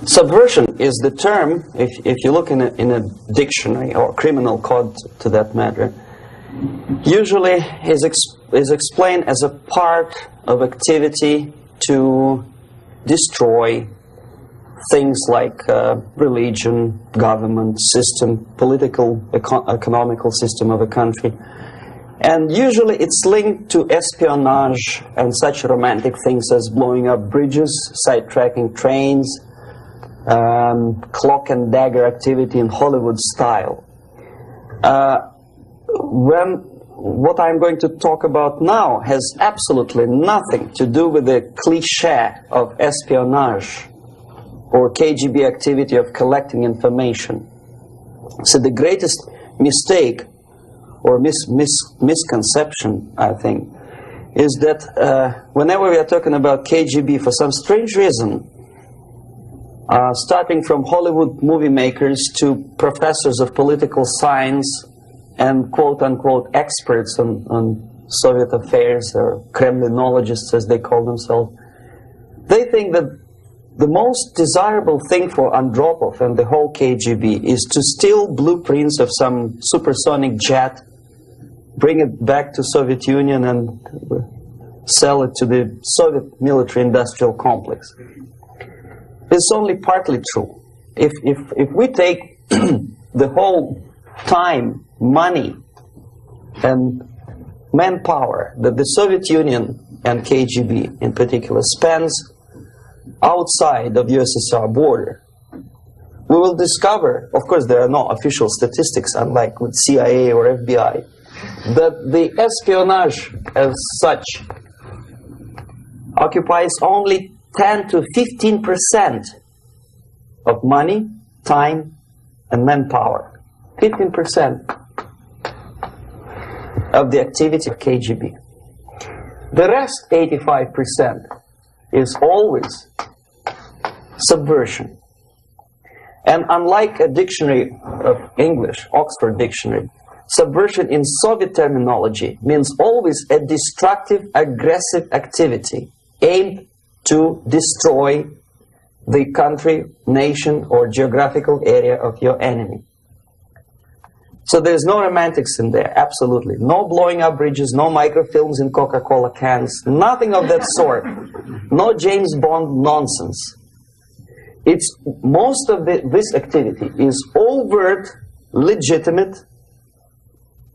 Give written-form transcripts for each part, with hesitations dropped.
Subversion is the term, if you look in a dictionary or criminal code to that matter, usually is explained as a part of activity to destroy things like religion, government, system, political, economical system of a country. And usually it's linked to espionage and such romantic things as blowing up bridges, sidetracking trains, cloak and dagger activity in Hollywood style. What I'm going to talk about now has absolutely nothing to do with the cliché of espionage or KGB activity of collecting information. So the greatest mistake or misconception, I think, is that whenever we are talking about KGB, for some strange reason, starting from Hollywood movie makers to professors of political science and quote-unquote experts on Soviet affairs, or Kremlinologists as they call themselves, they think that the most desirable thing for Andropov and the whole KGB is to steal blueprints of some supersonic jet, bring it back to Soviet Union and sell it to the Soviet military-industrial complex. It's only partly true. If we take the whole time, money, and manpower that the Soviet Union and KGB in particular spends outside of USSR border, we will discover, of course there are no official statistics unlike with CIA or FBI, that the espionage as such occupies only 10 to 15% of money, time, and manpower. 15% of the activity of KGB. The rest, 85%, is always subversion. And unlike a dictionary of English, Oxford Dictionary, subversion in Soviet terminology means always a destructive, aggressive activity aimed to destroy the country, nation, or geographical area of your enemy. So there's no romantics in there, absolutely. No blowing up bridges, no microfilms in Coca-Cola cans, nothing of that sort. No James Bond nonsense. It's most of this activity is overt, legitimate,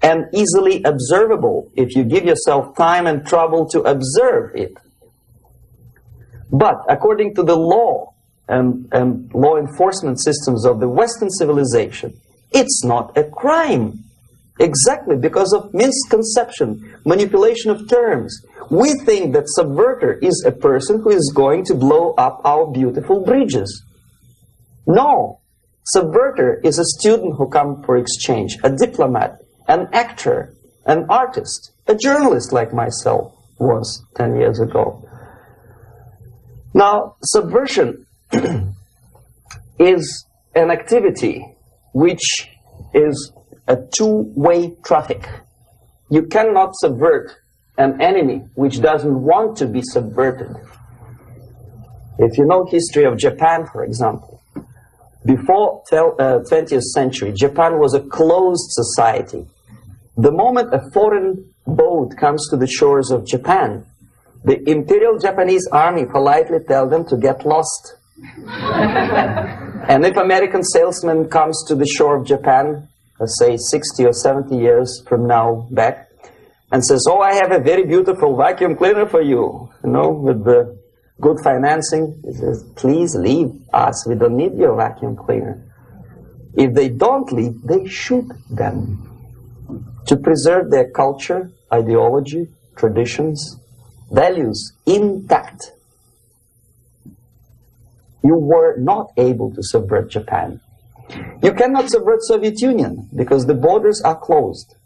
and easily observable if you give yourself time and trouble to observe it. But according to the law and law enforcement systems of the Western civilization, it's not a crime. Exactly because of misconception, manipulation of terms. We think that subverter is a person who is going to blow up our beautiful bridges. No. Subverter is a student who comes for exchange, a diplomat, an actor, an artist, a journalist like myself was 10 years ago. Now, subversion is an activity which is a two-way traffic. You cannot subvert an enemy which doesn't want to be subverted. If you know history of Japan, for example, before 20th century, Japan was a closed society. The moment a foreign boat comes to the shores of Japan, the Imperial Japanese Army politely tells them to get lost. And if American salesman comes to the shore of Japan, let's say 60 or 70 years from now back, and says, oh, I have a very beautiful vacuum cleaner for you, you know, with the good financing, he says, please leave us, we don't need your vacuum cleaner. If they don't leave, they shoot them to preserve their culture, ideology, traditions, values intact. You were not able to subvert Japan. You cannot subvert Soviet Union because the borders are closed.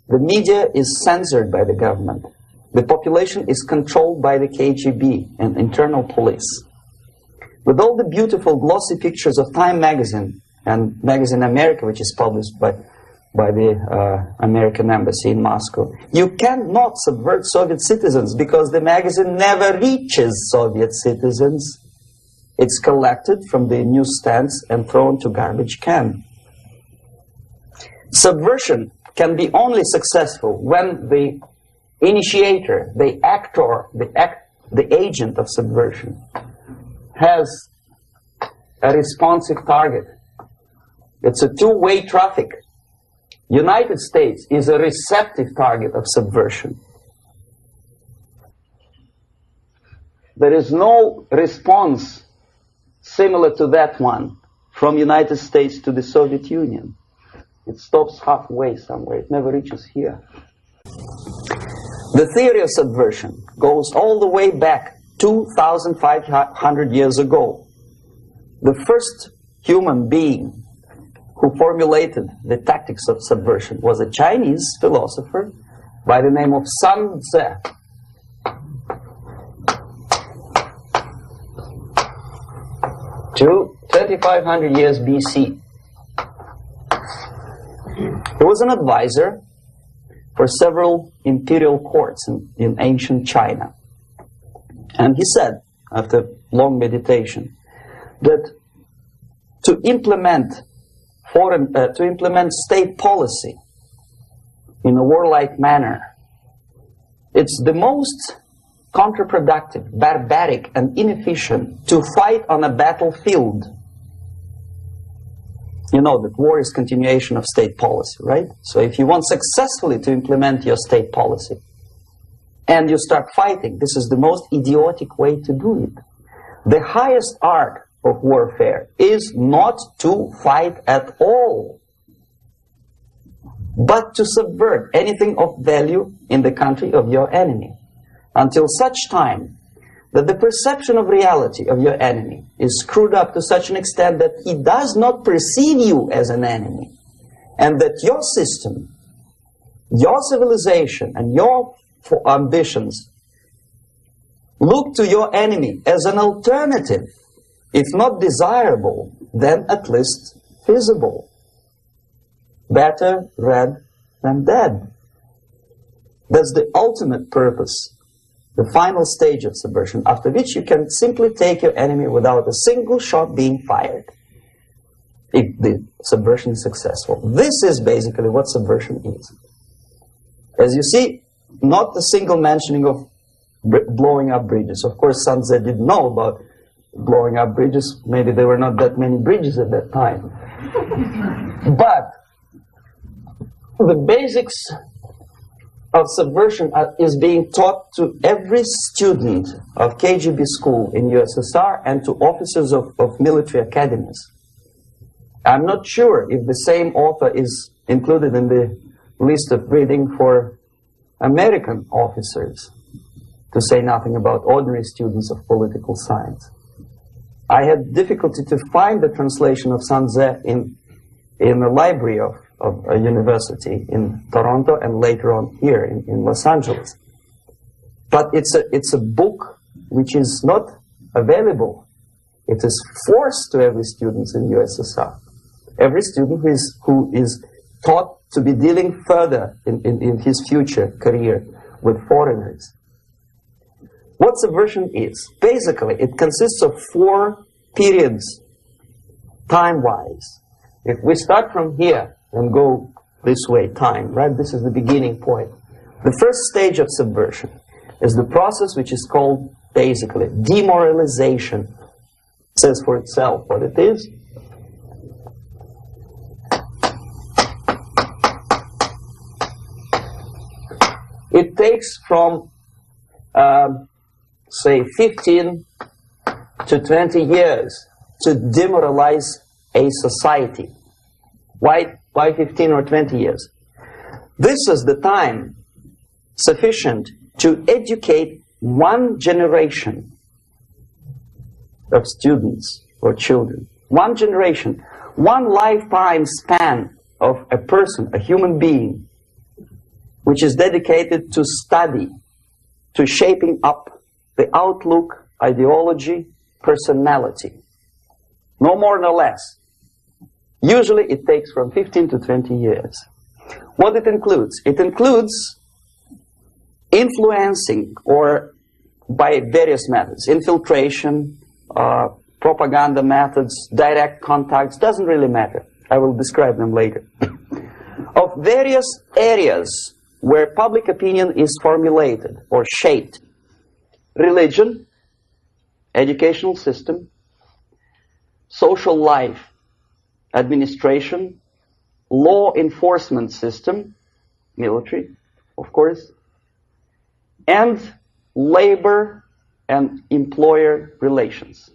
The media is censored by the government. The population is controlled by the KGB and internal police. With all the beautiful glossy pictures of Time magazine and Magazine America, which is published by the American embassy in Moscow, you cannot subvert Soviet citizens because the magazine never reaches Soviet citizens. It's collected from the newsstands and thrown to garbage can. Subversion can be only successful when the initiator, the actor, the agent of subversion has a responsive target. It's a two-way traffic. United States is a receptive target of subversion. There is no response similar to that one from United States to the Soviet Union. It stops halfway somewhere. It never reaches here. The theory of subversion goes all the way back 2,500 years ago. The first human being who formulated the tactics of subversion was a Chinese philosopher by the name of Sun Tzu. 2,500 years BC. He was an advisor for several imperial courts in ancient China. And he said, after long meditation, that to implement state policy in a warlike manner, it's the most counterproductive, barbaric, and inefficient to fight on a battlefield. You know that war is continuation of state policy, right? So if you want successfully to implement your state policy and you start fighting, this is the most idiotic way to do it. The highest art of warfare is not to fight at all, but to subvert anything of value in the country of your enemy, until such time that the perception of reality of your enemy is screwed up to such an extent that he does not perceive you as an enemy, and that your system, your civilization, and your ambitions look to your enemy as an alternative, if not desirable, then at least feasible. Better red than dead. That's the ultimate purpose, the final stage of subversion, after which you can simply take your enemy without a single shot being fired, if the subversion is successful. This is basically what subversion is. As you see, not a single mentioning of blowing up bridges. Of course, Sun Tzu didn't know about blowing up bridges. Maybe there were not that many bridges at that time. But the basics of subversion is being taught to every student of KGB school in USSR and to officers of military academies. I'm not sure if the same author is included in the list of reading for American officers, to say nothing about ordinary students of political science. I had difficulty to find the translation of Sun Tzu in the library of a university in Toronto and later on here in Los Angeles. But it's a book which is not available. It is forced to every student in USSR. Every student who is taught to be dealing further in his future career with foreigners. What subversion is? Basically, it consists of 4 periods, time-wise. If we start from here and go this way, time, right? This is the beginning point. The first stage of subversion is the process which is called, basically, demoralization. It says for itself what it is. It takes from, say, 15 to 20 years to demoralize a society. Why 15 or 20 years? This is the time sufficient to educate one generation of students or children. One generation, one lifetime span of a person, a human being, which is dedicated to study, to shaping up the outlook, ideology, personality. No more, no less. Usually it takes from 15 to 20 years. What it includes? It includes influencing, or by various methods, infiltration, propaganda methods, direct contacts, doesn't really matter. I will describe them later. Of various areas where public opinion is formulated or shaped. Religion, educational system, social life, administration, law enforcement system, military, of course, and labor and employer relations,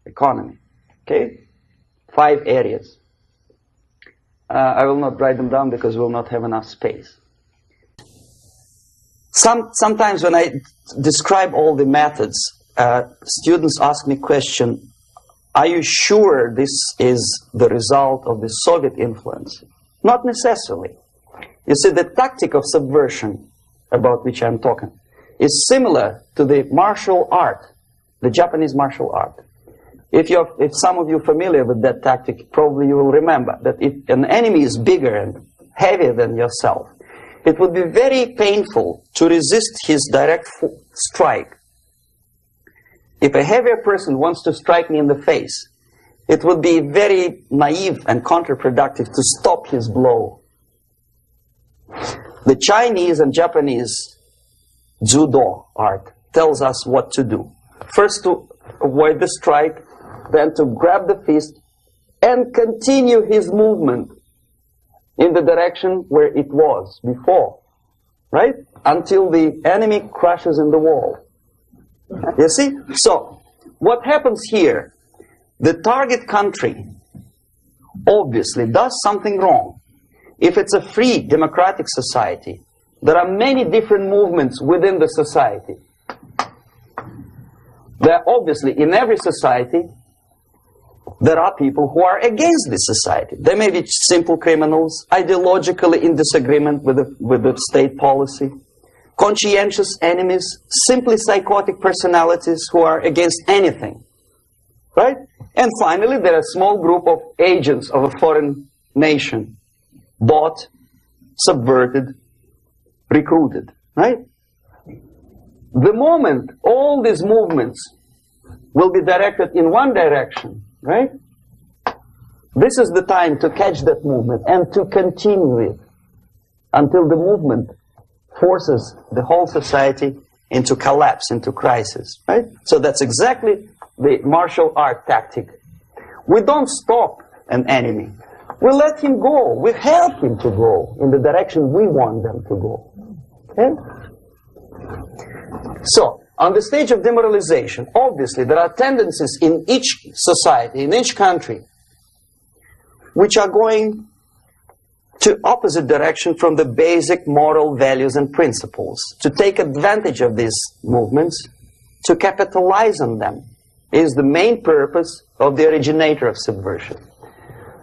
economy. Okay? 5 areas. I will not write them down because we will not have enough space. Sometimes when I describe all the methods, students ask me question, are you sure this is the result of the Soviet influence? Not necessarily. You see, the tactic of subversion, about which I'm talking, is similar to the martial art, the Japanese martial art. If some of you are familiar with that tactic, probably you will remember that if an enemy is bigger and heavier than yourself, it would be very painful to resist his direct strike. If a heavier person wants to strike me in the face, it would be very naive and counterproductive to stop his blow. The Chinese and Japanese judo art tells us what to do. First to avoid the strike, then to grab the fist and continue his movement in the direction where it was before, right? Until the enemy crashes in the wall. You see? So, what happens here? The target country obviously does something wrong. If it's a free democratic society, there are many different movements within the society. There are obviously, in every society, there are people who are against this society. They may be simple criminals, ideologically in disagreement with the state policy, conscientious enemies, simply psychotic personalities who are against anything, right? And finally, there are a small group of agents of a foreign nation, bought, subverted, recruited, right? The moment all these movements will be directed in one direction, right? This is the time to catch that movement and to continue it until the movement forces the whole society into collapse, into crisis, right? So that's exactly the martial art tactic. We don't stop an enemy. We let him go. We help him to go in the direction we want them to go. Okay? So, on the stage of demoralization, obviously there are tendencies in each society, in each country, which are going to opposite direction from the basic moral values and principles. To take advantage of these movements, to capitalize on them, is the main purpose of the originator of subversion.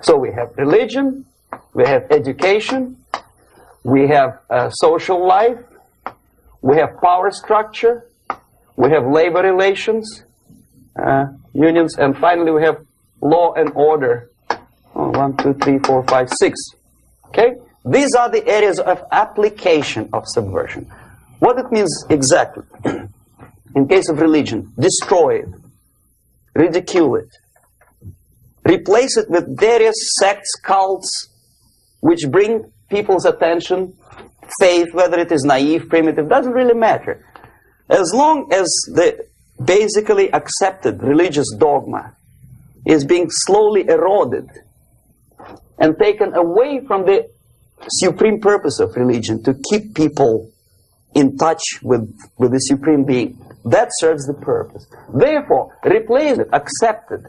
So we have religion, we have education, we have social life, we have power structure, we have labor relations, unions, and finally we have law and order. 1, 2, 3, 4, 5, 6. Okay? These are the areas of application of subversion. What it means exactly? In case of religion, destroy it, ridicule it, replace it with various sects, cults, which bring people's attention, faith, whether it is naive, primitive, doesn't really matter. As long as the basically accepted religious dogma is being slowly eroded and taken away from the supreme purpose of religion, to keep people in touch with the supreme being, that serves the purpose. Therefore, replace it, accepted,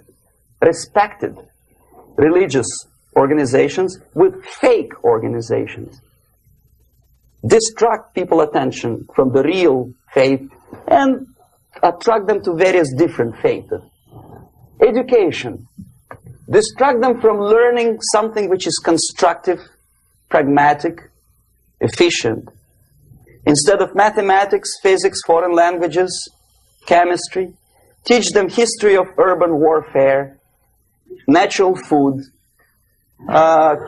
respected religious organizations with fake organizations. Distract people's attention from the real faith and attract them to various different faiths. Education. Distract them from learning something which is constructive, pragmatic, efficient. Instead of mathematics, physics, foreign languages, chemistry, teach them history of urban warfare, natural food, home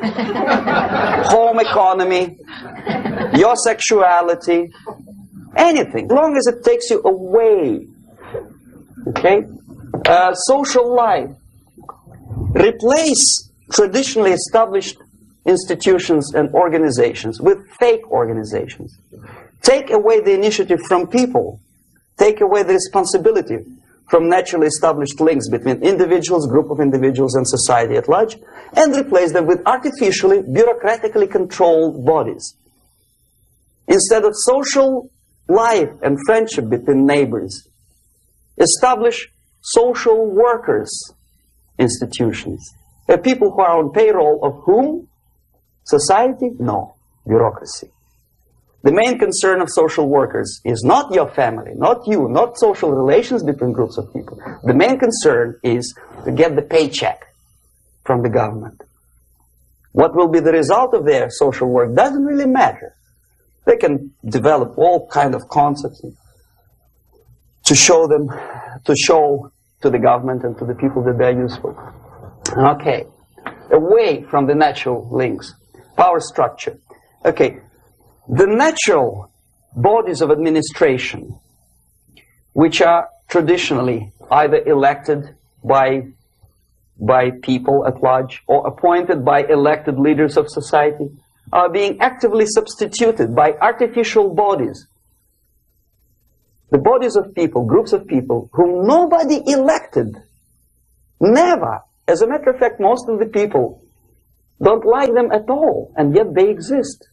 economy, your sexuality, anything, as long as it takes you away, okay, Social life. Replace traditionally established institutions and organizations with fake organizations. Take away the initiative from people. Take away the responsibility from naturally established links between individuals, group of individuals, and society at large, and replace them with artificially, bureaucratically controlled bodies. Instead of social life and friendship between neighbors, establish social workers institutions. People who are on payroll of whom? Society? No. Bureaucracy. The main concern of social workers is not your family, not you, not social relations between groups of people. The main concern is to get the paycheck from the government. What will be the result of their social work doesn't really matter. They can develop all kind of concepts to show to the government and to the people that they're useful. Okay, away from the natural links, power structure. Okay, the natural bodies of administration, which are traditionally either elected by people at large or appointed by elected leaders of society, are being actively substituted by artificial bodies. The bodies of people, groups of people, whom nobody elected. Never. As a matter of fact, most of the people don't like them at all, and yet they exist.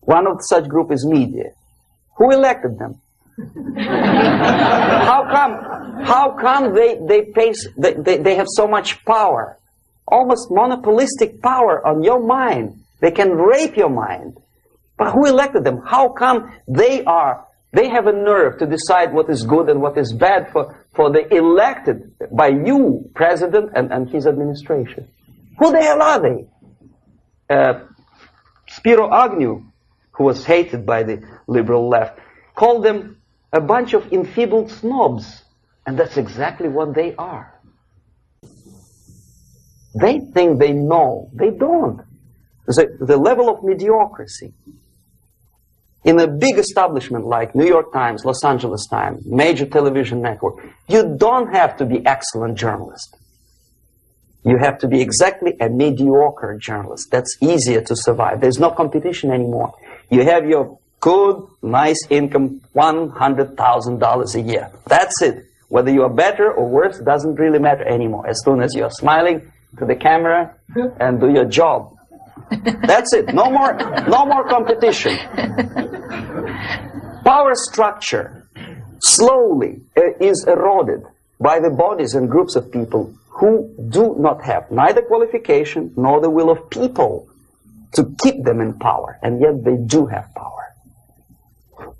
One of such group is media. Who elected them? How come they have so much power? Almost monopolistic power on your mind. They can rape your mind. But who elected them? How come they have a nerve to decide what is good and what is bad for the elected by you, president, and his administration? Who the hell are they? Spiro Agnew, who was hated by the liberal left, called them a bunch of enfeebled snobs. And that's exactly what they are. They think they know. They don't. The level of mediocrity. In a big establishment like New York Times, Los Angeles Times, major television network, you don't have to be excellent journalist. You have to be exactly a mediocre journalist. That's easier to survive. There's no competition anymore. You have your good, nice income, $100,000 a year. That's it. Whether you are better or worse doesn't really matter anymore. As soon as you're smiling to the camera and do your job. That's it. No more competition. Power structure slowly is eroded by the bodies and groups of people who do not have neither qualification nor the will of people to keep them in power, and yet they do have power.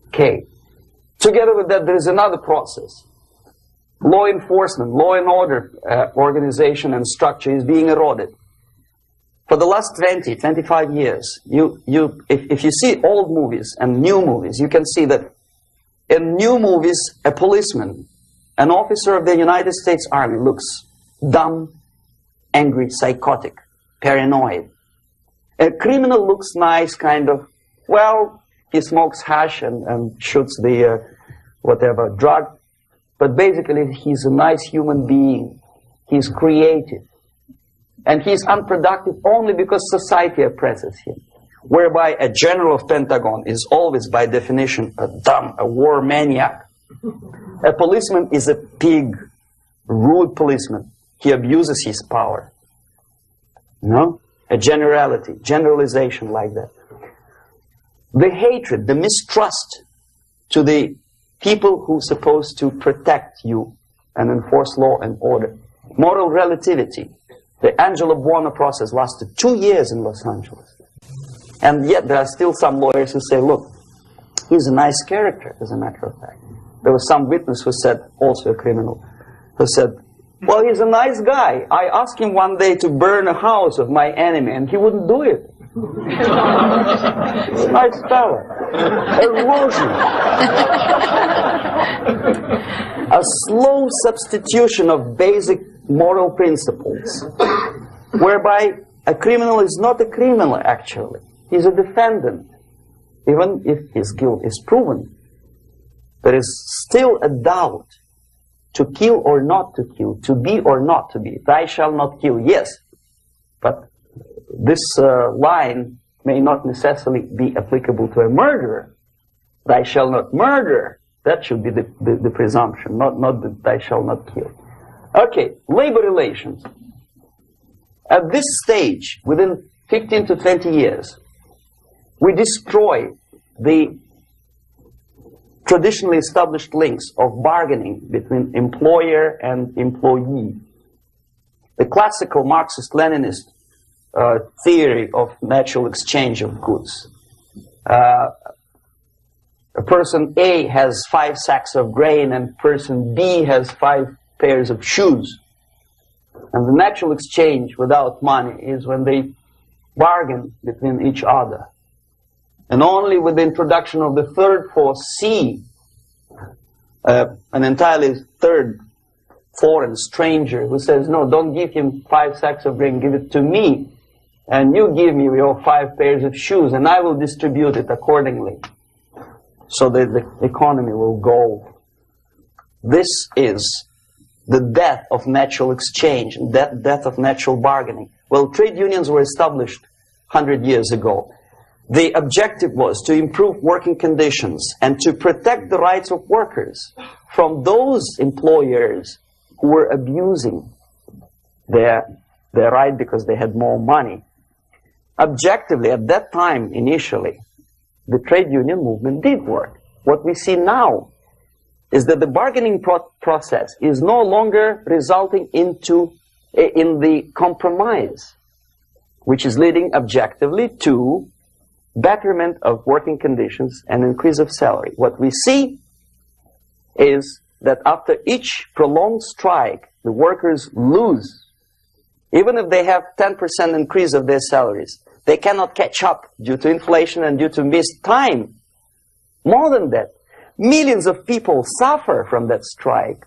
Okay. Together with that, there is another process. Law enforcement, law and order organization and structure is being eroded. For the last 20, 25 years, if you see old movies and new movies, you can see that in new movies, a policeman, an officer of the United States Army looks dumb, angry, psychotic, paranoid. A criminal looks nice, kind of, well, he smokes hash and shoots the whatever drug, but basically he's a nice human being. He's creative. And he's unproductive only because society oppresses him. Whereby a general of Pentagon is always, by definition, a war maniac. A policeman is a pig, rude policeman. He abuses his power. No? A generalization like that. The hatred, the mistrust to the people who are supposed to protect you and enforce law and order. Moral relativity. The Angelo Buono process lasted 2 years in Los Angeles. And yet there are still some lawyers who say, look, he's a nice character, as a matter of fact. There was some witness who said, also a criminal, who said, well, he's a nice guy. I asked him one day to burn a house of my enemy, and he wouldn't do it. He's a nice fella. Erosion. A slow substitution of basic moral principles, whereby a criminal is not a criminal, actually. He's a defendant. Even if his guilt is proven, there is still a doubt To kill or not to kill, to be or not to be. Thou shalt not kill, yes. But this line may not necessarily be applicable to a murderer. Thou shalt not murder. That should be the presumption, not that thou shalt not kill. Okay, labor relations. At this stage, within 15 to 20 years, we destroy the traditionally established links of bargaining between employer and employee. The classical Marxist-Leninist theory of natural exchange of goods. A person A has 5 sacks of grain and person B has 5 pairs of shoes. And the natural exchange without money is when they bargain between each other. And only with the introduction of the third force, C, an entirely third foreign stranger who says, no, don't give him 5 sacks of grain, give it to me. And you give me your 5 pairs of shoes, and I will distribute it accordingly. So that the economy will go. This is the death of natural exchange, death of natural bargaining. Well, trade unions were established 100 years ago. The objective was to improve working conditions and to protect the rights of workers from those employers who were abusing their right because they had more money. Objectively, at that time, initially, the trade union movement did work. What we see now is that the bargaining process is no longer resulting in the compromise, which is leading objectively to betterment of working conditions and increase of salary. What we see is that after each prolonged strike, the workers lose. Even if they have 10% increase of their salaries, they cannot catch up due to inflation and due to missed time. More than that, millions of people suffer from that strike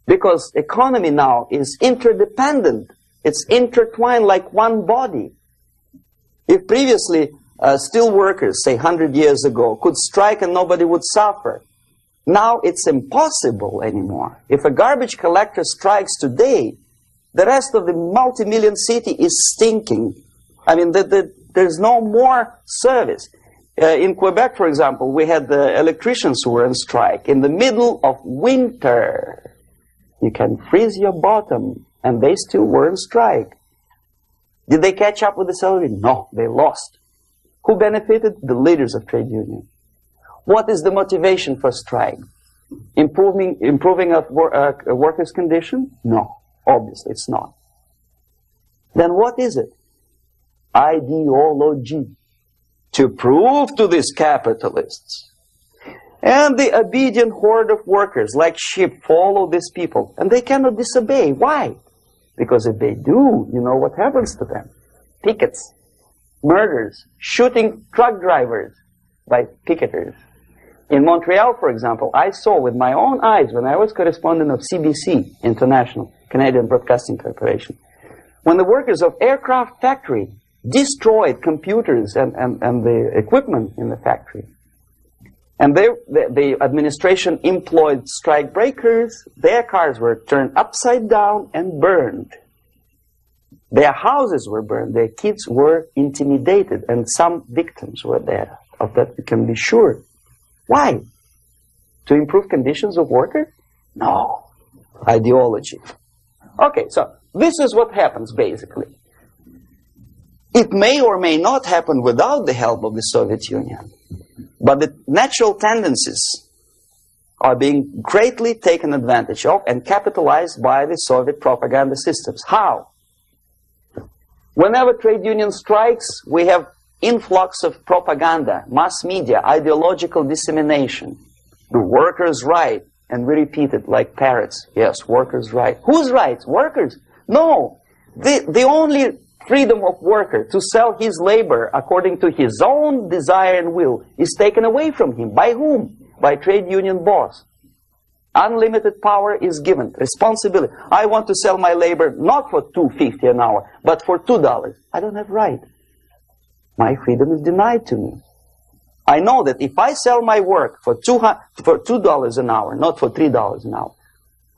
because economy now is interdependent. It's intertwined like one body. If previously steel workers, say 100 years ago, could strike and nobody would suffer, now it's impossible anymore. If a garbage collector strikes today, the rest of the multi-million city is stinking. I mean, there's no more service. In Quebec, for example, we had the electricians who were on strike in the middle of winter. You can freeze your bottom, and they still were on strike. Did they catch up with the salary? No, they lost. Who benefited? The leaders of trade union. What is the motivation for strike? Improving of workers' condition? No, obviously it's not. Then what is it? Ideology. To prove to these capitalists. And the obedient horde of workers, like sheep, follow these people. And they cannot disobey. Why? Because if they do, you know what happens to them. Pickets, murders, shooting truck drivers by picketers. In Montreal, for example, I saw with my own eyes when I was correspondent of CBC International, Canadian Broadcasting Corporation, when the workers of aircraft factory destroyed computers and the equipment in the factory. And the administration employed strike breakers. Their cars were turned upside down and burned. Their houses were burned. Their kids were intimidated. And some victims were there. Of that we can be sure. Why? To improve conditions of workers? No. Ideology. Okay, so this is what happens basically. It may or may not happen without the help of the Soviet Union. But the natural tendencies are being greatly taken advantage of and capitalized by the Soviet propaganda systems. How? Whenever trade union strikes, we have influx of propaganda, mass media, ideological dissemination. The workers' right. And we repeat it like parrots. Yes, workers' right. Whose rights? Workers? No. The only freedom of worker to sell his labor according to his own desire and will is taken away from him. By whom? By trade union boss. Unlimited power is given. Responsibility. I want to sell my labor not for $2.50 an hour, but for $2. I don't have right. My freedom is denied to me. I know that if I sell my work for $2 an hour, not for $3 an hour,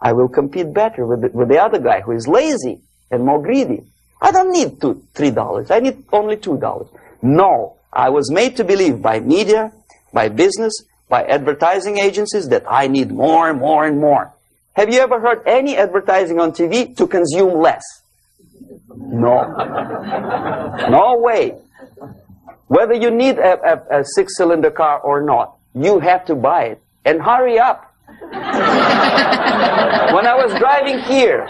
I will compete better with the other guy who is lazy and more greedy. I don't need $3. I need only $2. No, I was made to believe by media, by business, by advertising agencies that I need more and more and more. Have you ever heard any advertising on TV to consume less? No. No way. Whether you need a six-cylinder car or not, you have to buy it. And hurry up. When I was driving here,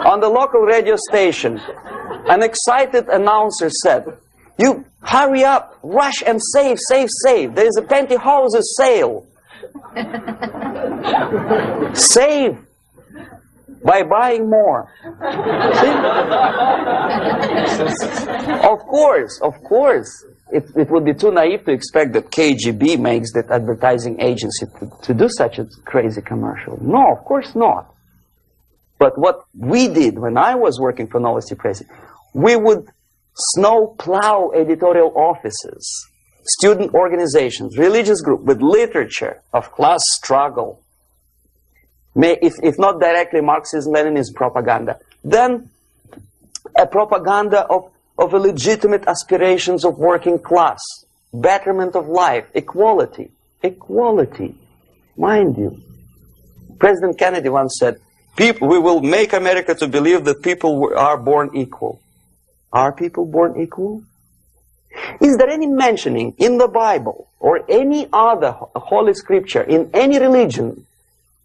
on the local radio station, an excited announcer said, "You hurry up, rush and save, save, save. There is a pantyhose sale." Save by buying more. See? Of course. It would be too naive to expect that KGB makes that advertising agency to do such a crazy commercial. No, of course not. But what we did when I was working for Novosti Press, we would snow plow editorial offices, student organizations, religious groups with literature of class struggle. If not directly Marxism, Leninist propaganda, then a propaganda of the legitimate aspirations of working class, betterment of life, equality. Equality, mind you. President Kennedy once said, we will make America to believe that people are born equal. Are people born equal? Is there any mentioning in the Bible or any other holy scripture in any religion,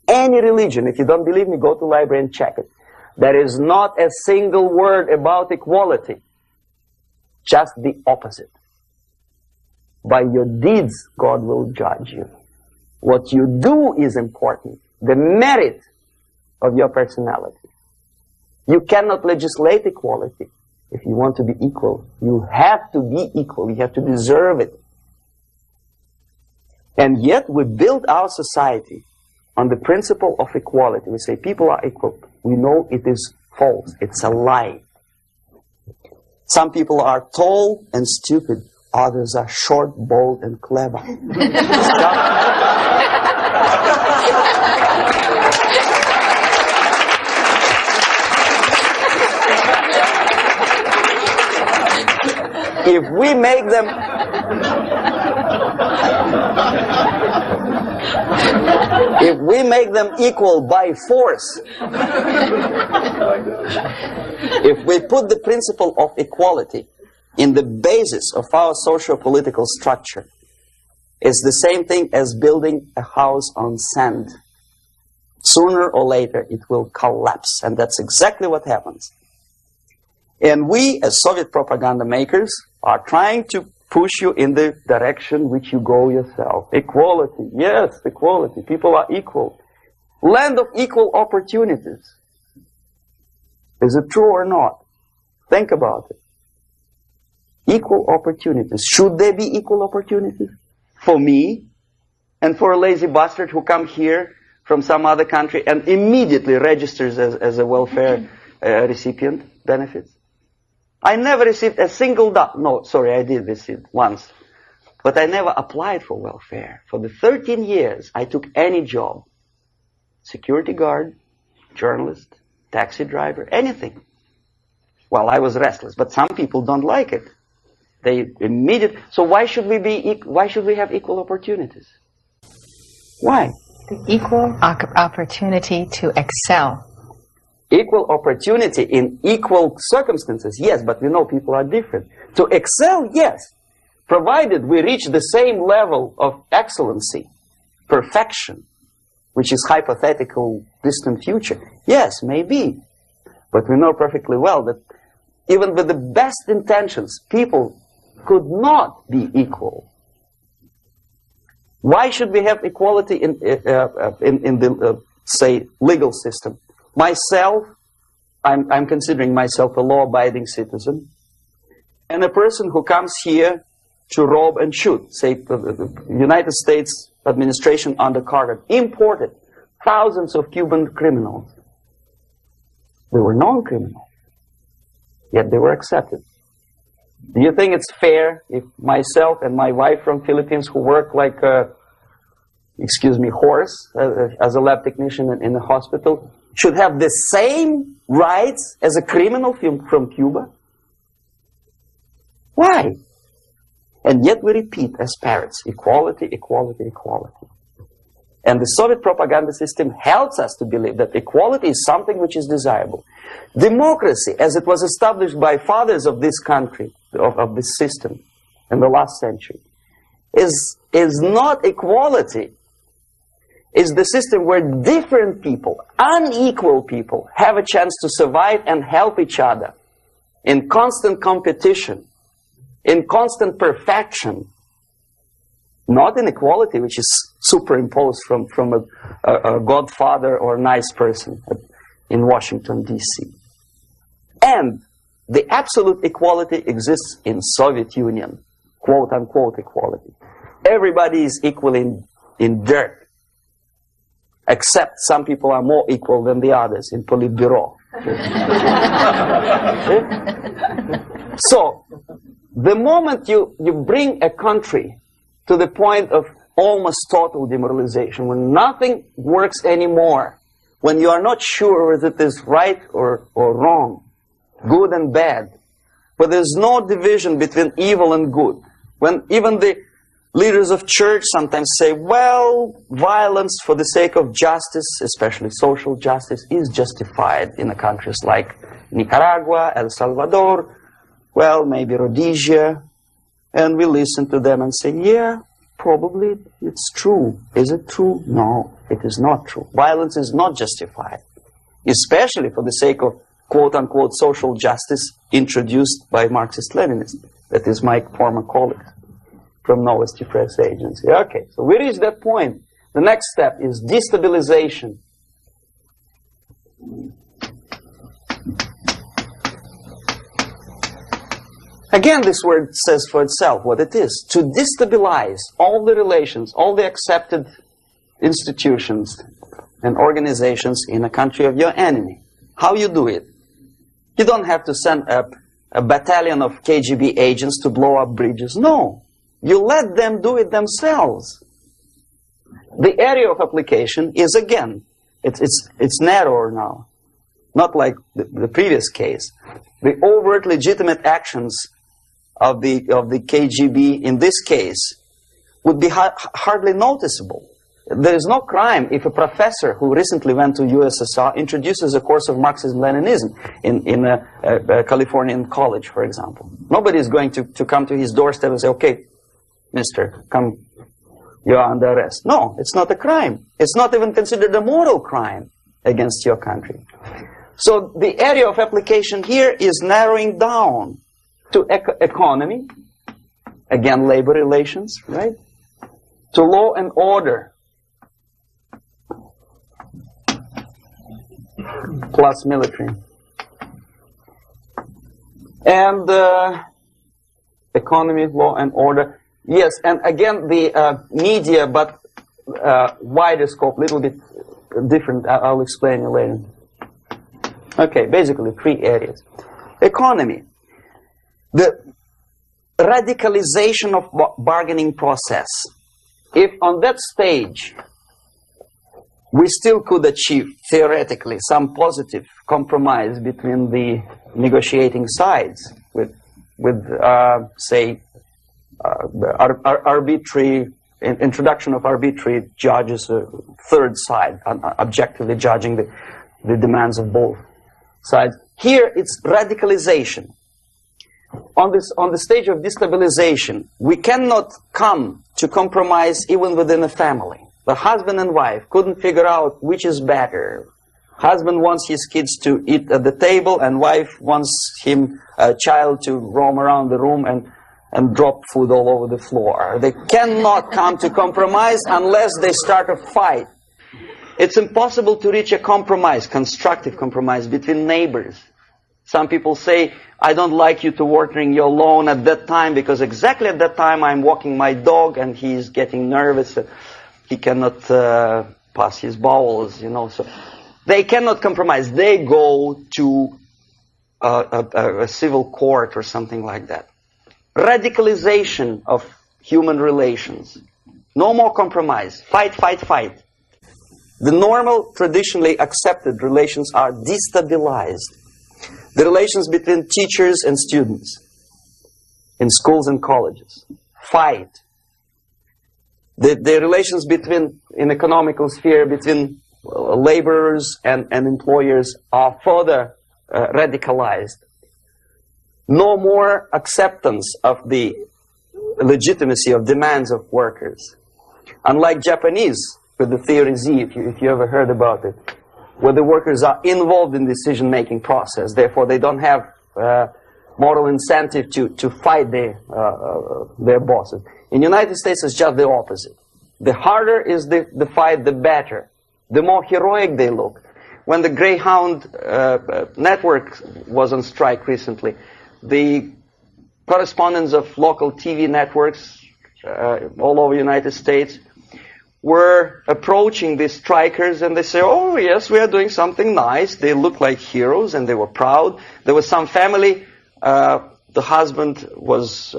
if you don't believe me, go to the library and check it. There is not a single word about equality. Just the opposite. By your deeds, God will judge you. What you do is important. The merit of your personality. You cannot legislate equality. If you want to be equal, you have to be equal. You have to deserve it. And yet we build our society on the principle of equality. We say people are equal. We know it is false. It's a lie. Some people are tall and stupid. Others are short, bold, and clever. If we make them equal by force, if we put the principle of equality in the basis of our socio-political structure, it's the same thing as building a house on sand. Sooner or later it will collapse, and that's exactly what happens. And we, as Soviet propaganda makers, are trying to push you in the direction which you go yourself. Equality, yes, equality. People are equal. Land of equal opportunities. Is it true or not? Think about it. Equal opportunities. Should there be equal opportunities? For me and for a lazy bastard who comes here from some other country and immediately registers as a welfare recipient benefits? I never received a single dollar. No, sorry, I did receive once. But I never applied for welfare. For the 13 years, I took any job. Security guard, journalist, taxi driver, anything. Well, I was restless, but some people don't like it. They immediately. So why should we have equal opportunities? Why? The equal opportunity to excel. Equal opportunity in equal circumstances, yes, but we know people are different. To excel, yes, provided we reach the same level of excellency, perfection, which is hypothetical, distant future. Yes, maybe. But we know perfectly well that even with the best intentions, people could not be equal. Why should we have equality in the, say, legal system? Myself, I'm considering myself a law-abiding citizen, and a person who comes here to rob and shoot, say, the United States administration under Carter, imported thousands of Cuban criminals. They were non-criminals, yet they were accepted. Do you think it's fair if myself and my wife from Philippines, who work like excuse me, horse, as a lab technician in a hospital, should have the same rights as a criminal from Cuba? Why? And yet we repeat as parrots, equality, equality, equality. And the Soviet propaganda system helps us to believe that equality is something which is desirable. Democracy, as it was established by fathers of this country, of this system in the last century, is not equality. It's the system where different people, unequal people, have a chance to survive and help each other in constant competition, in constant perfection. Not inequality, which is superimposed from a godfather or nice person in Washington, D.C. And the absolute equality exists in Soviet Union, quote-unquote equality. Everybody is equal in dirt, except some people are more equal than the others in Politburo. So, the moment you bring a country to the point of almost total demoralization, when nothing works anymore, when you are not sure whether it is right or wrong, good and bad, but there's no division between evil and good, when even the leaders of church sometimes say, well, violence for the sake of justice, especially social justice, is justified in the countries like Nicaragua, El Salvador, well, maybe Rhodesia. And we listen to them and say, yeah, probably it's true. Is it true? No, it is not true. Violence is not justified, especially for the sake of quote-unquote social justice introduced by Marxist-Leninists. That is my former colleague from Novosti Press Agency. Okay, so we reach that point. The next step is destabilization. Again, this word says for itself what it is. To destabilize all the relations, all the accepted institutions and organizations in a country of your enemy. How you do it? You don't have to send a battalion of KGB agents to blow up bridges. No. You let them do it themselves. The area of application is, again, it's narrower now. Not like the previous case. The overt legitimate actions of the KGB in this case would be hardly noticeable. There is no crime if a professor who recently went to USSR introduces a course of Marxism-Leninism in a Californian college, for example. Nobody is going to come to his doorstep and say, okay, mister, come, you are under arrest. No, it's not a crime. It's not even considered a moral crime against your country. So the area of application here is narrowing down to economy, again, labor relations, right? To law and order, plus military. And economy, law and order. Yes, and again, the media, but wider scope, little bit different. I'll explain you later. Okay, basically 3 areas. Economy. The radicalization of bargaining process. If on that stage we still could achieve, theoretically, some positive compromise between the negotiating sides with say, arbitrary introduction of arbitrary judges, a third side, objectively judging the demands of both sides. Here it's radicalization. On the stage of destabilization, we cannot come to compromise even within a family. The husband and wife couldn't figure out which is better. Husband wants his kids to eat at the table, and wife wants a child to roam around the room and drop food all over the floor. They cannot come to compromise unless they start a fight. It's impossible to reach a compromise, constructive compromise, between neighbors. Some people say, I don't like you to watering your lawn at that time because exactly at that time I'm walking my dog and he's getting nervous. He cannot pass his bowels, you know. So they cannot compromise. They go to a civil court or something like that. Radicalization of human relations. No more compromise. Fight, fight, fight. The normal, traditionally accepted relations are destabilized. The relations between teachers and students in schools and colleges. Fight. The relations between, in economical sphere, between laborers and employers are further radicalized. No more acceptance of the legitimacy of demands of workers. Unlike Japanese, with the Theory Z, if you ever heard about it, where the workers are involved in the decision-making process, therefore they don't have moral incentive to fight their bosses. In the United States, it's just the opposite. The harder is the fight, the better. The more heroic they look. When the Greyhound network was on strike recently, the correspondents of local TV networks all over the United States were approaching the strikers, and they say, oh yes, we are doing something nice. They look like heroes and they were proud. There was some family, the husband was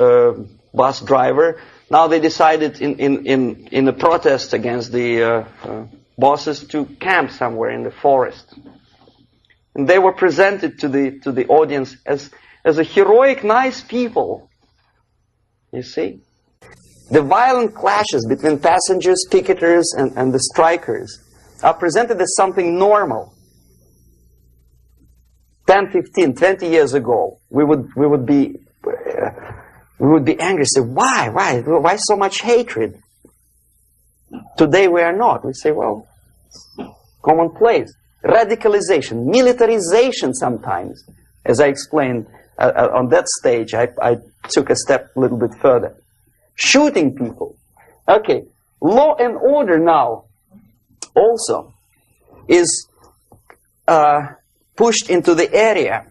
bus driver. Now they decided in a protest against the bosses to camp somewhere in the forest. And they were presented to the audience as a heroic, nice people. You see? The violent clashes between passengers, picketers, and the strikers are presented as something normal. 10, 15, 20 years ago, we would be angry, say, why so much hatred? Today we are not. We say, well, commonplace. Radicalization, militarization sometimes. As I explained on that stage, I took a step a little bit further. Shooting people. Okay, law and order now also is pushed into the area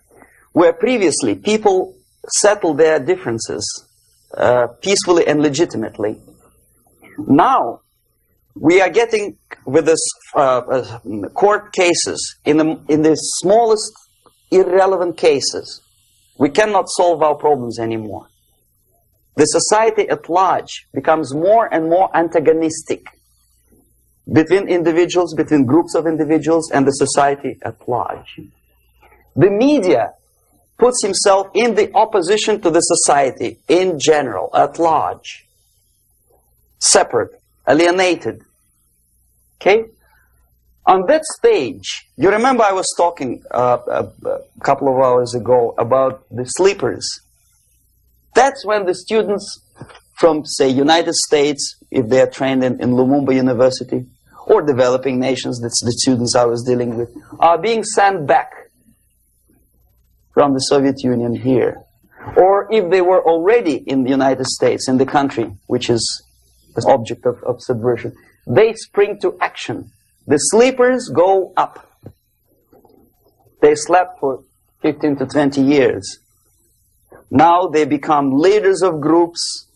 where previously people settled their differences peacefully and legitimately. Now we are getting with this court cases in the smallest irrelevant cases. We cannot solve our problems anymore. The society at large becomes more and more antagonistic between individuals, between groups of individuals, and the society at large. The media puts himself in the opposition to the society in general, at large. Separate, alienated. Okay? On that stage, you remember I was talking a couple of hours ago about the sleepers. That's when the students from, say, United States, if they are trained in Lumumba University, or developing nations, that's the students I was dealing with, are being sent back from the Soviet Union here. Or if they were already in the United States, in the country, which is the object of subversion, they spring to action. The sleepers go up. They slept for 15 to 20 years. Now they become leaders of groups,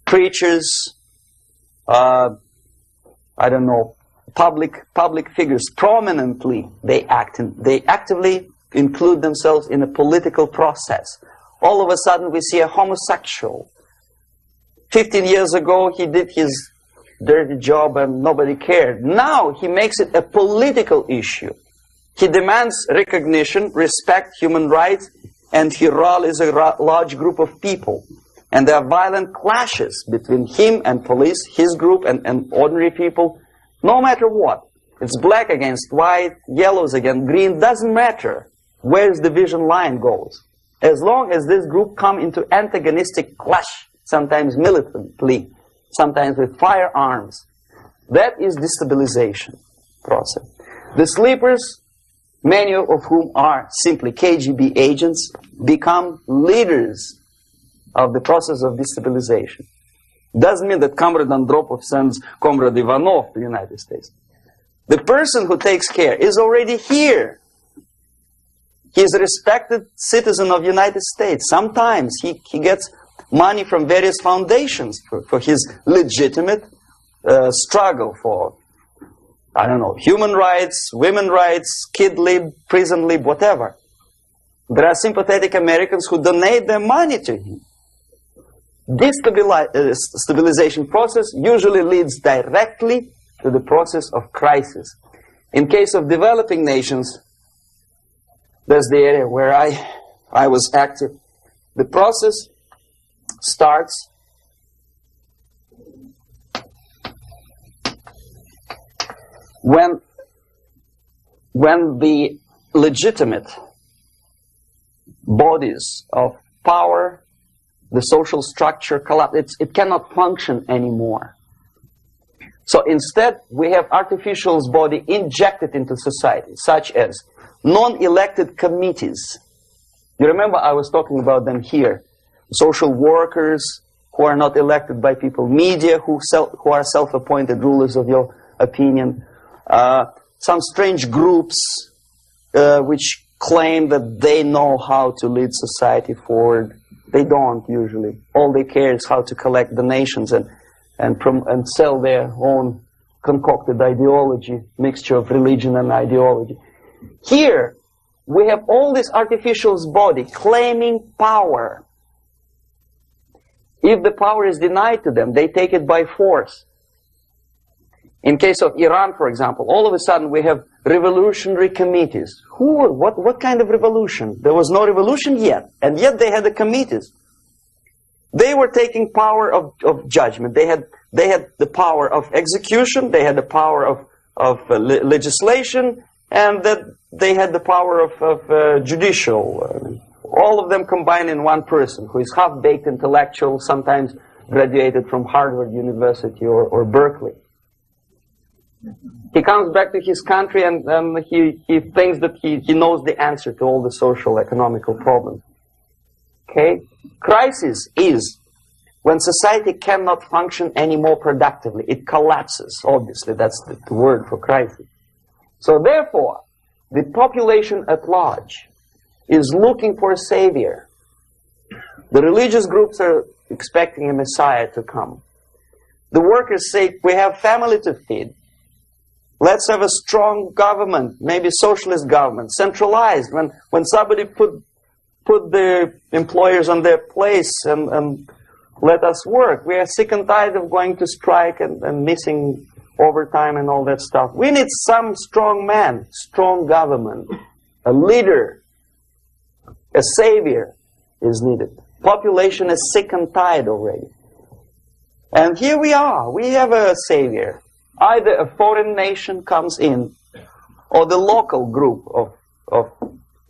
preachers, I don't know, public figures. Prominently they actively include themselves in a political process. All of a sudden we see a homosexual. 15 years ago he did his dirty job and nobody cared. Now he makes it a political issue. He demands recognition, respect, human rights, and he rallies a large group of people. And there are violent clashes between him and police, his group and ordinary people, no matter what. It's black against white, yellows against green, doesn't matter where the division line goes. As long as this group come into antagonistic clash, sometimes militantly, sometimes with firearms, that is destabilization process. The sleepers, many of whom are simply KGB agents, become leaders of the process of destabilization. Doesn't mean that Comrade Andropov sends Comrade Ivanov to the United States. The person who takes care is already here. He is a respected citizen of the United States. Sometimes he gets money from various foundations for his legitimate struggle for, I don't know, human rights, women rights, kid lib, prison lib, whatever. There are sympathetic Americans who donate their money to him. Destabilization process usually leads directly to the process of crisis. In case of developing nations, that's the area where I was active. The process starts when the legitimate bodies of power, the social structure collapse. It cannot function anymore. So instead, we have artificial body injected into society, such as non-elected committees. You remember I was talking about them here. Social workers who are not elected by people, media who are self-appointed rulers of your opinion, some strange groups which claim that they know how to lead society forward. They don't usually. All they care is how to collect donations and sell their own concocted ideology, mixture of religion and ideology. Here, we have all this artificial body claiming power. If the power is denied to them, they take it by force. In case of Iran, for example, all of a sudden we have revolutionary committees. What kind of revolution? There was no revolution yet, and yet they had the committees. They were taking power of judgment. They had the power of execution. They had the power of legislation, and that they had the power of judicial. All of them combined in one person, who is half-baked intellectual, sometimes graduated from Harvard University or Berkeley. He comes back to his country and he thinks that he knows the answer to all the social, economical problems. Okay? Crisis is when society cannot function any more productively. It collapses, obviously. That's the word for crisis. So therefore, the population at large is looking for a savior. The religious groups are expecting a messiah to come. The workers say, we have family to feed. Let's have a strong government, maybe socialist government, centralized. When somebody put the employers on their place and let us work. We are sick and tired of going to strike and missing overtime and all that stuff. We need some strong man, strong government, a leader, a savior is needed. Population is sick and tired already. And here we are. We have a savior. Either a foreign nation comes in, or the local group of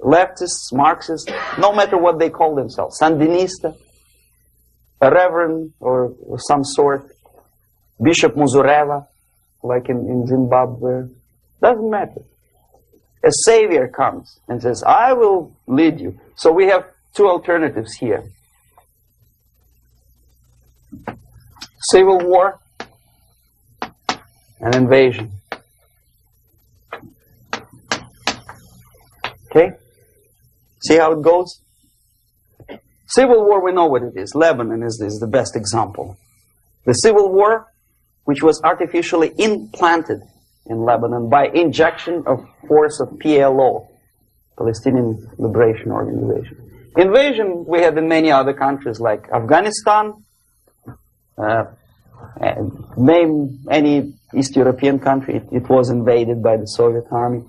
leftists, Marxists, no matter what they call themselves, Sandinista, a reverend or some sort, Bishop Muzureva, like in Zimbabwe, doesn't matter. A savior comes and says, I will lead you. So we have two alternatives here. Civil war and invasion. Okay? See how it goes? Civil war, we know what it is. Lebanon is the best example. The civil war, which was artificially implanted in Lebanon by injection of force of PLO, Palestinian Liberation Organization. Invasion we had in many other countries like Afghanistan, name any East European country, it was invaded by the Soviet army.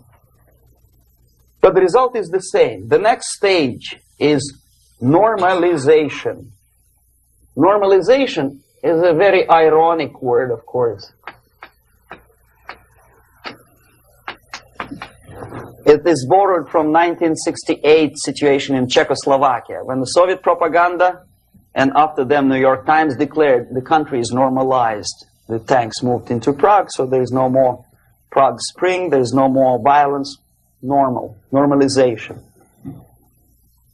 But the result is the same. The next stage is normalization. Normalization is a very ironic word, of course. It is borrowed from 1968 situation in Czechoslovakia, when the Soviet propaganda and after them New York Times declared the country is normalized. The tanks moved into Prague, so there is no more Prague Spring, there is no more violence. Normalization.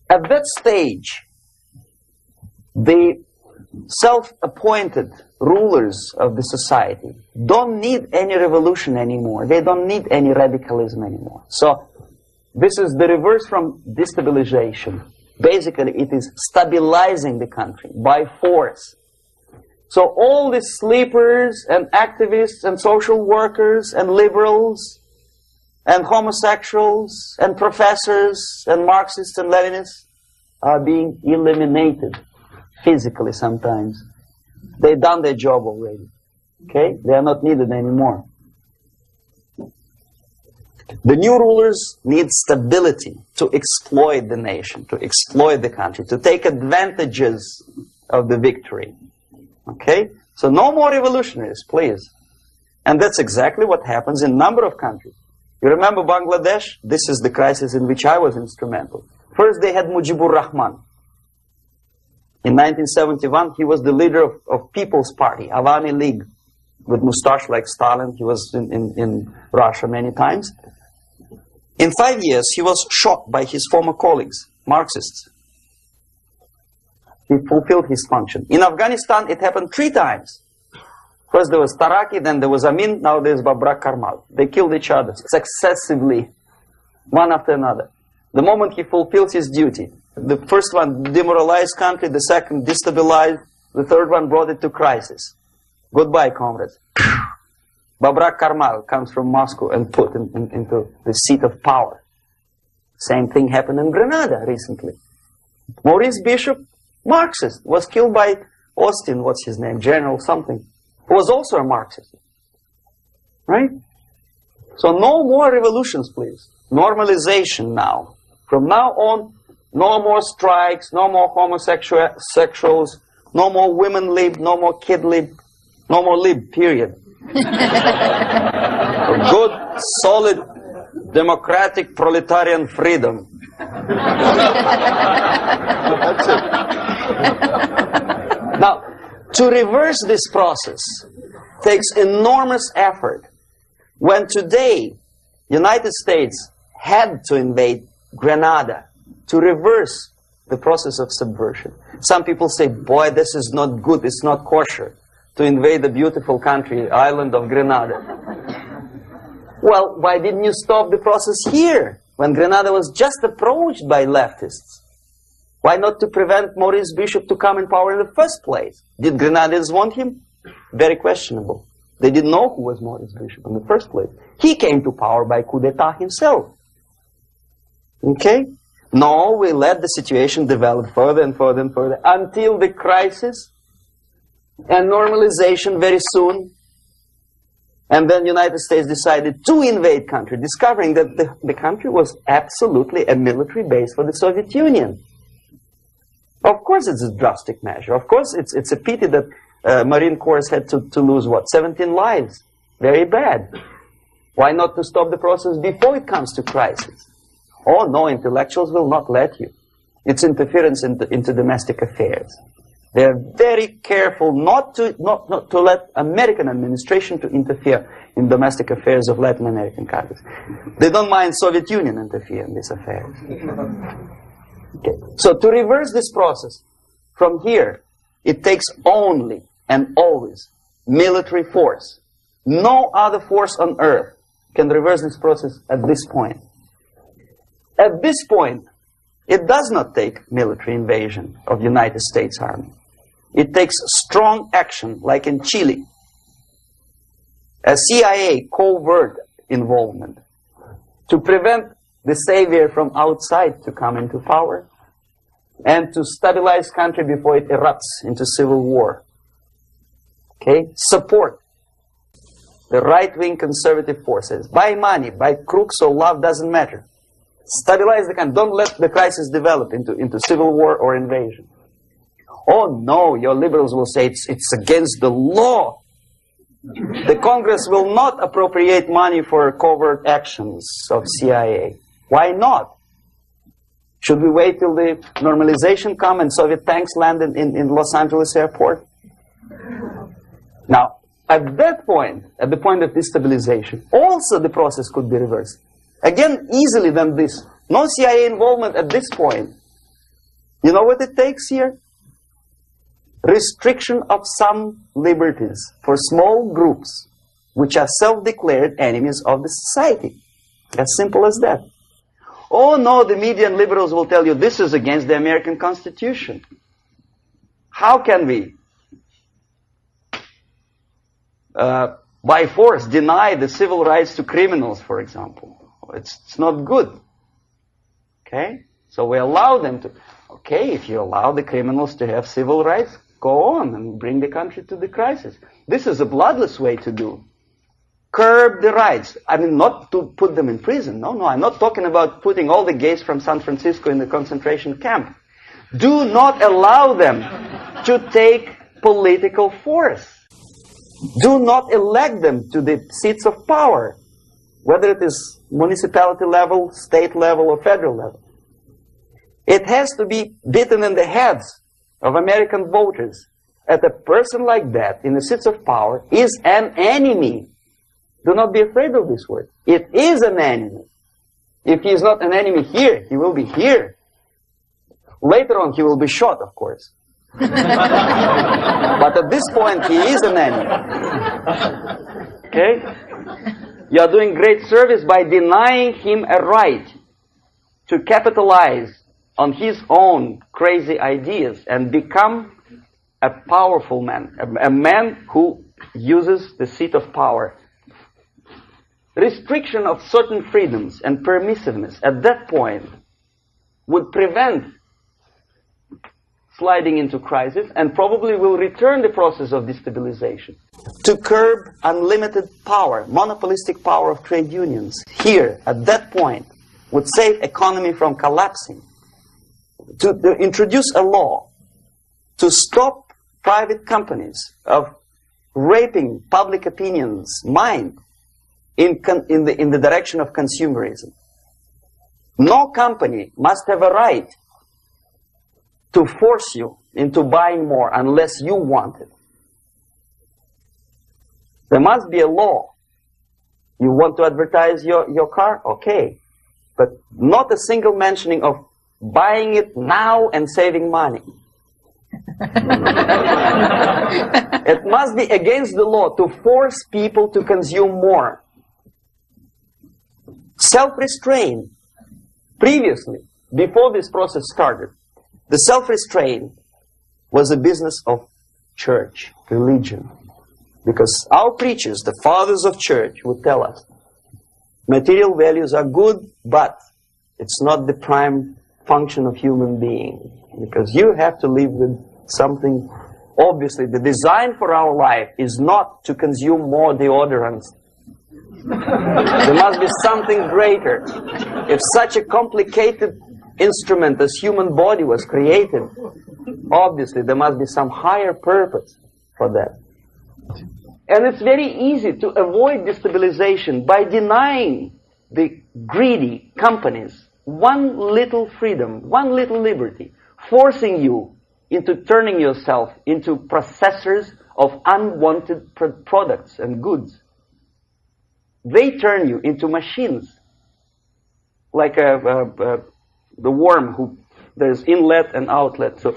At that stage, the self-appointed rulers of the society don't need any revolution anymore. They don't need any radicalism anymore. So this is the reverse from destabilization. Basically, it is stabilizing the country by force. So all the sleepers and activists and social workers and liberals and homosexuals and professors and Marxists and Leninists are being eliminated. physically sometimes. They've done their job already. Okay? They are not needed anymore. The new rulers need stability to exploit the nation, to exploit the country, to take advantages of the victory. Okay? So no more revolutionaries, please. And that's exactly what happens in a number of countries. You remember Bangladesh? This is the crisis in which I was instrumental. First they had Mujibur Rahman. In 1971, he was the leader of People's Party, Awami League, with mustache like Stalin. He was in Russia many times. In 5 years, he was shot by his former colleagues, Marxists. He fulfilled his function. In Afghanistan, it happened 3 times. First there was Taraki, then there was Amin, now there's Babrak Karmal. They killed each other successively, one after another. The moment he fulfills his duty, the first one demoralized country, the second destabilized, the third one brought it to crisis. Goodbye, comrades. Babrak Karmal comes from Moscow and put into the seat of power. Same thing happened in Grenada recently. Maurice Bishop, Marxist, was killed by Austin, what's his name, General something, who was also a Marxist. Right? So no more revolutions, please. Normalization now. From now on, no more strikes, no more homosexuals, no more women lib, no more kid lib, no more lib, period. Good, solid, democratic, proletarian freedom. That's it. Now, to reverse this process takes enormous effort. When today, United States had to invade Grenada to reverse the process of subversion. Some people say, boy, this is not good, it's not kosher to invade the beautiful country, island of Grenada. Well, why didn't you stop the process here, when Grenada was just approached by leftists? Why not to prevent Maurice Bishop to come in power in the first place? Did Grenadians want him? Very questionable. They didn't know who was Maurice Bishop in the first place. He came to power by coup d'etat himself. Okay? No, we let the situation develop further and further and further until the crisis and normalization very soon. And then United States decided to invade country, discovering that the country was absolutely a military base for the Soviet Union. Of course it's a drastic measure. Of course it's a pity that Marine Corps had to lose, what, 17 lives. Very bad. Why not to stop the process before it comes to crisis? Oh no, intellectuals will not let you. It's interference into domestic affairs. They're very careful not to let American administration to interfere in domestic affairs of Latin American countries. They don't mind Soviet Union interfere in these affairs. Okay. So to reverse this process, from here, it takes only and always military force. No other force on earth can reverse this process at this point. At this point, it does not take military invasion of the United States Army. It takes strong action, like in Chile. A CIA covert involvement to prevent the savior from outside to come into power and to stabilize country before it erupts into civil war. Okay? Support the right-wing conservative forces. By money, by crooks or love, doesn't matter. Stabilize the country. Don't let the crisis develop into civil war or invasion. Oh no, your liberals will say it's against the law. The Congress will not appropriate money for covert actions of CIA. Why not? Should we wait till the normalization come and Soviet tanks land in Los Angeles airport? Now, at that point, at the point of destabilization, also the process could be reversed. Again, easily than this. No CIA involvement at this point. You know what it takes here? Restriction of some liberties for small groups which are self-declared enemies of the society. As simple as that. Oh no, the media and liberals will tell you this is against the American Constitution. How can we, by force, deny the civil rights to criminals, for example? It's not good. Okay? So we allow them to, okay, if you allow the criminals to have civil rights, go on and bring the country to the crisis. This is a bloodless way to do. Curb the rights. I mean, not to put them in prison. No, I'm not talking about putting all the gays from San Francisco in the concentration camp. Do not allow them to take political force. Do not elect them to the seats of power, whether it is municipality level, state level, or federal level. It has to be beaten in the heads of American voters that a person like that in the seats of power is an enemy. Do not be afraid of this word. It is an enemy. If he is not an enemy here, he will be here. Later on, he will be shot, of course. But at this point, he is an enemy. Okay? You are doing great service by denying him a right to capitalize on his own crazy ideas and become a powerful man, a man who uses the seat of power. Restriction of certain freedoms and permissiveness at that point would prevent sliding into crisis and probably will return the process of destabilization. To curb unlimited power, monopolistic power of trade unions, here, at that point, would save economy from collapsing. To introduce a law to stop private companies of raping public opinion's mind in the direction of consumerism. No company must have a right to force you into buying more unless you want it. There must be a law. You want to advertise your car? Okay. But not a single mentioning of buying it now and saving money. It must be against the law to force people to consume more. Self-restraint. Previously, before this process started, the self-restraint was a business of church, religion. Because our preachers, the fathers of church, would tell us, material values are good, but it's not the prime function of human being. Because you have to live with something. Obviously, the design for our life is not to consume more deodorants. There must be something greater. If such a complicated instrument as human body was created, obviously there must be some higher purpose for that. And it's very easy to avoid destabilization by denying the greedy companies one little freedom, one little liberty, forcing you into turning yourself into processors of unwanted products and goods. They turn you into machines, like the worm who there's inlet and outlet. So,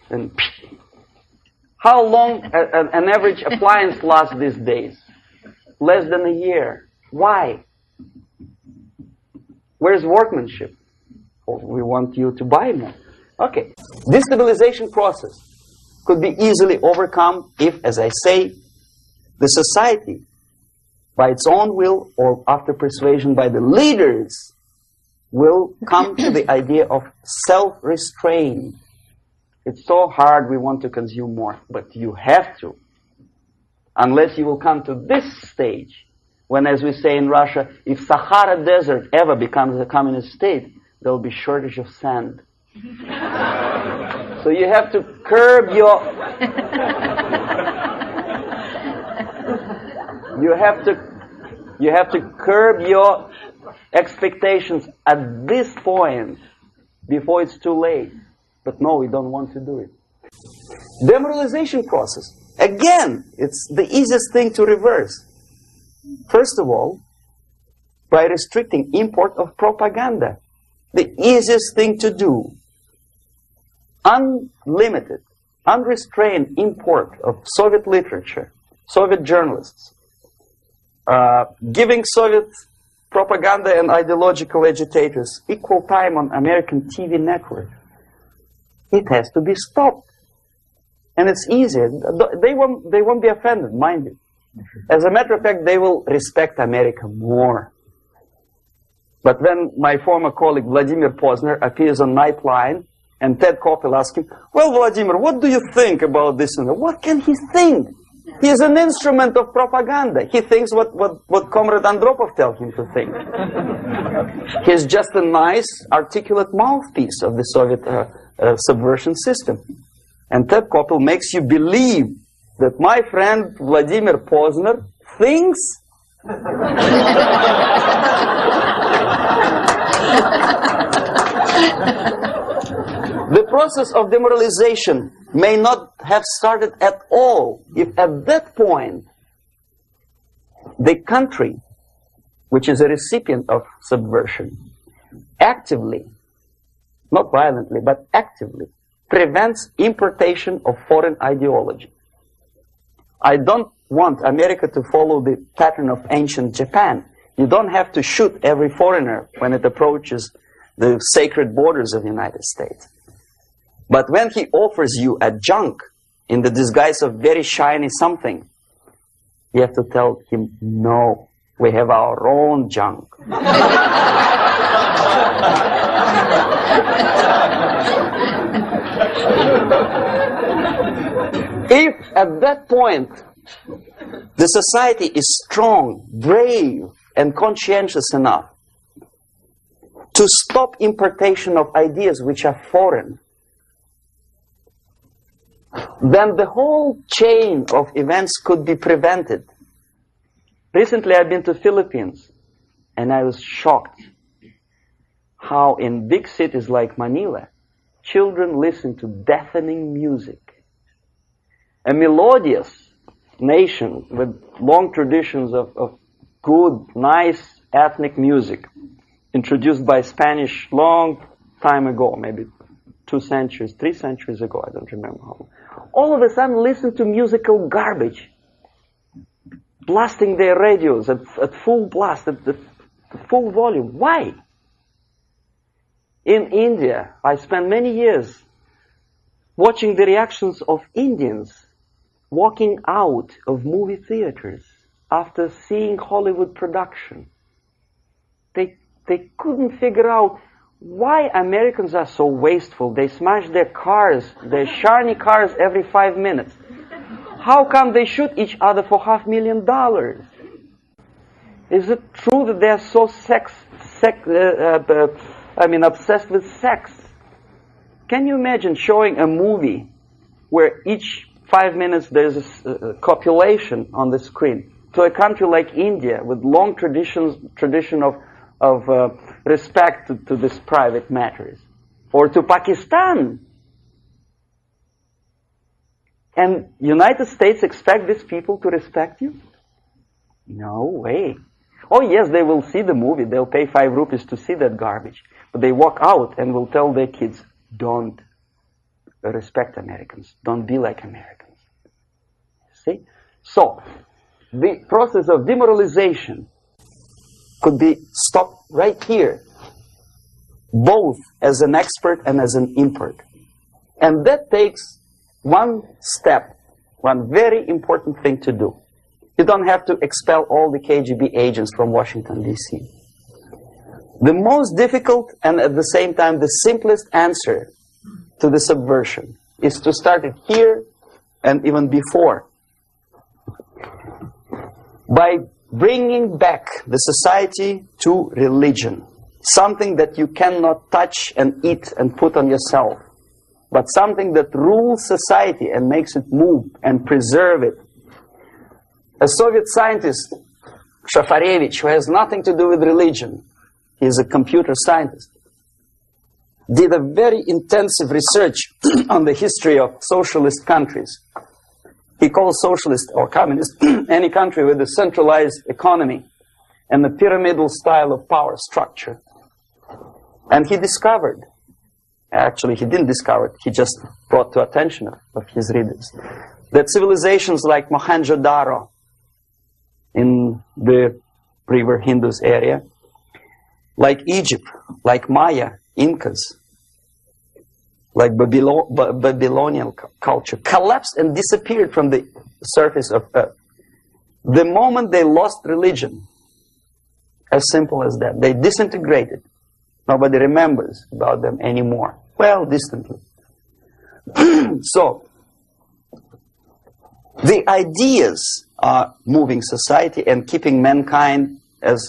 and how long an average appliance lasts these days? Less than a year. Why? Where's workmanship? Oh, we want you to buy more. Okay. Destabilization process could be easily overcome if, as I say, the society, by its own will or after persuasion by the leaders, will come to the idea of self-restraint. It's so hard, we want to consume more, but you have to. Unless you will come to this stage, when, as we say in Russia, if Sahara Desert ever becomes a communist state, there will be shortage of sand. So you have to curb your... You have to curb your expectations at this point before it's too late. But no, we don't want to do it. Demoralization process. Again, it's the easiest thing to reverse. First of all, by restricting import of propaganda. The easiest thing to do. Unlimited, unrestrained import of Soviet literature, Soviet journalists. Giving Soviet propaganda and ideological agitators equal time on American TV network. It has to be stopped. And it's easy. They won't be offended, mind you. As a matter of fact, they will respect America more. But when my former colleague Vladimir Posner appears on Nightline, and Ted Koppel asks him, well, Vladimir, what do you think about this? And what can he think? He is an instrument of propaganda. He thinks what Comrade Andropov tells him to think. He's just a nice, articulate mouthpiece of the Soviet subversion system. And Ted Koppel makes you believe that my friend Vladimir Posner thinks the process of demoralization may not have started at all if at that point the country, which is a recipient of subversion, actively, not violently, but actively, prevents importation of foreign ideology. I don't want America to follow the pattern of ancient Japan. You don't have to shoot every foreigner when it approaches the sacred borders of the United States. But when he offers you a junk in the disguise of very shiny something, you have to tell him, no, we have our own junk. If at that point the society is strong, brave, and conscientious enough to stop importation of ideas which are foreign, then the whole chain of events could be prevented. Recently I've been to Philippines, and I was shocked how in big cities like Manila, children listen to deafening music. A melodious nation with long traditions of good, nice ethnic music, introduced by Spanish long time ago, maybe 2 centuries, 3 centuries ago, I don't remember how long. All of a sudden listen to musical garbage, blasting their radios at full blast, at full volume. Why? In India, I spent many years watching the reactions of Indians walking out of movie theaters after seeing Hollywood production. They couldn't figure out why Americans are so wasteful. They smash their cars, their shiny cars, every 5 minutes. How come they shoot each other for $500,000? Is it true that they are so obsessed with sex? Can you imagine showing a movie where each 5 minutes there's a copulation on the screen to a country like India with long tradition of respect to these private matters, or to Pakistan? And United States expect these people to respect you? No way. Oh yes, they will see the movie, they'll pay 5 rupees to see that garbage, but they walk out and will tell their kids, don't respect Americans, don't be like Americans. See? So, the process of demoralization could be stopped right here, both as an expert and as an import. And that takes one step, one very important thing to do. You don't have to expel all the KGB agents from Washington, D.C. The most difficult and at the same time the simplest answer to the subversion is to start it here and even before, by bringing back the society to religion, something that you cannot touch and eat and put on yourself, but something that rules society and makes it move and preserve it. A Soviet scientist, Shafarevich, who has nothing to do with religion, he is a computer scientist, did a very intensive research on the history of socialist countries. He calls socialist or communist any country with a centralized economy and a pyramidal style of power structure. And he discovered, actually he didn't discover it, he just brought to attention of his readers, that civilizations like Mohenjo-Daro in the river Indus area, like Egypt, like Maya, Incas, like Babylonian culture, collapsed and disappeared from the surface of Earth. The moment they lost religion, As simple as that. They disintegrated. Nobody remembers about them anymore. Well, distantly. So, the ideas are moving society and keeping mankind as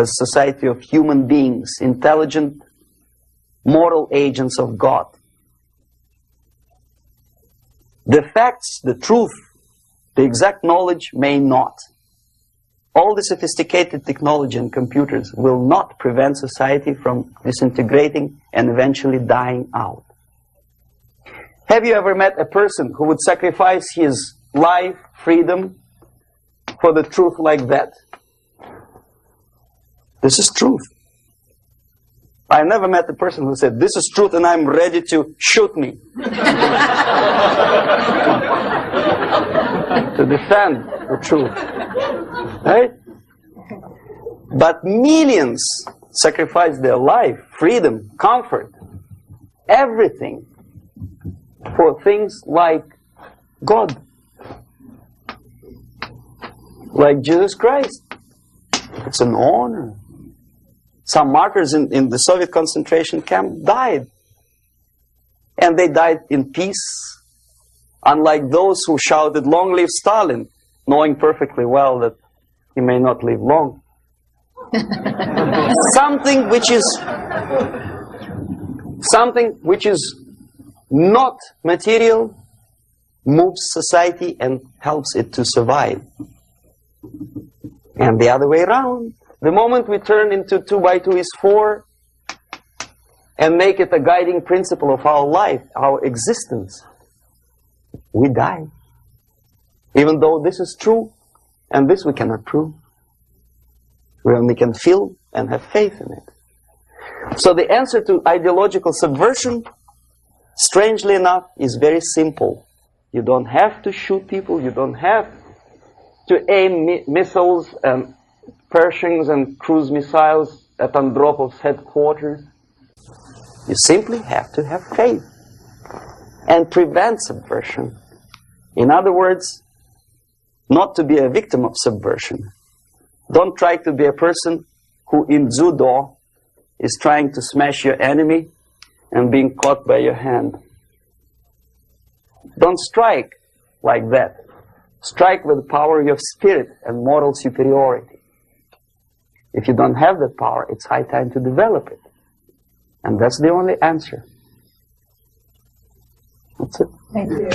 society of human beings, intelligent, moral agents of God. The facts, the truth, the exact knowledge may not. All the sophisticated technology and computers will not prevent society from disintegrating and eventually dying out. Have you ever met a person who would sacrifice his life, freedom, for the truth like that? This is truth. I never met a person who said, this is truth and I'm ready to shoot me. To defend the truth. Right? But millions sacrifice their life, freedom, comfort, everything for things like God. Like Jesus Christ. It's an honor. Some martyrs in the Soviet concentration camp died. And they died in peace. Unlike those who shouted, "Long live Stalin," knowing perfectly well that he may not live long. Something which is not material moves society and helps it to survive. And the other way around. The moment we turn into 2 by 2 is 4 and make it a guiding principle of our life, our existence, we die. Even though this is true, and this we cannot prove. We only can feel and have faith in it. So the answer to ideological subversion, strangely enough, is very simple. You don't have to shoot people, you don't have to aim missiles and Pershings and cruise missiles at Andropov's headquarters. You simply have to have faith and prevent subversion. In other words, not to be a victim of subversion. Don't try to be a person who in judo is trying to smash your enemy and being caught by your hand. Don't strike like that. Strike with the power of spirit and moral superiority. If you don't have that power, it's high time to develop it. And that's the only answer. That's it. Thank you.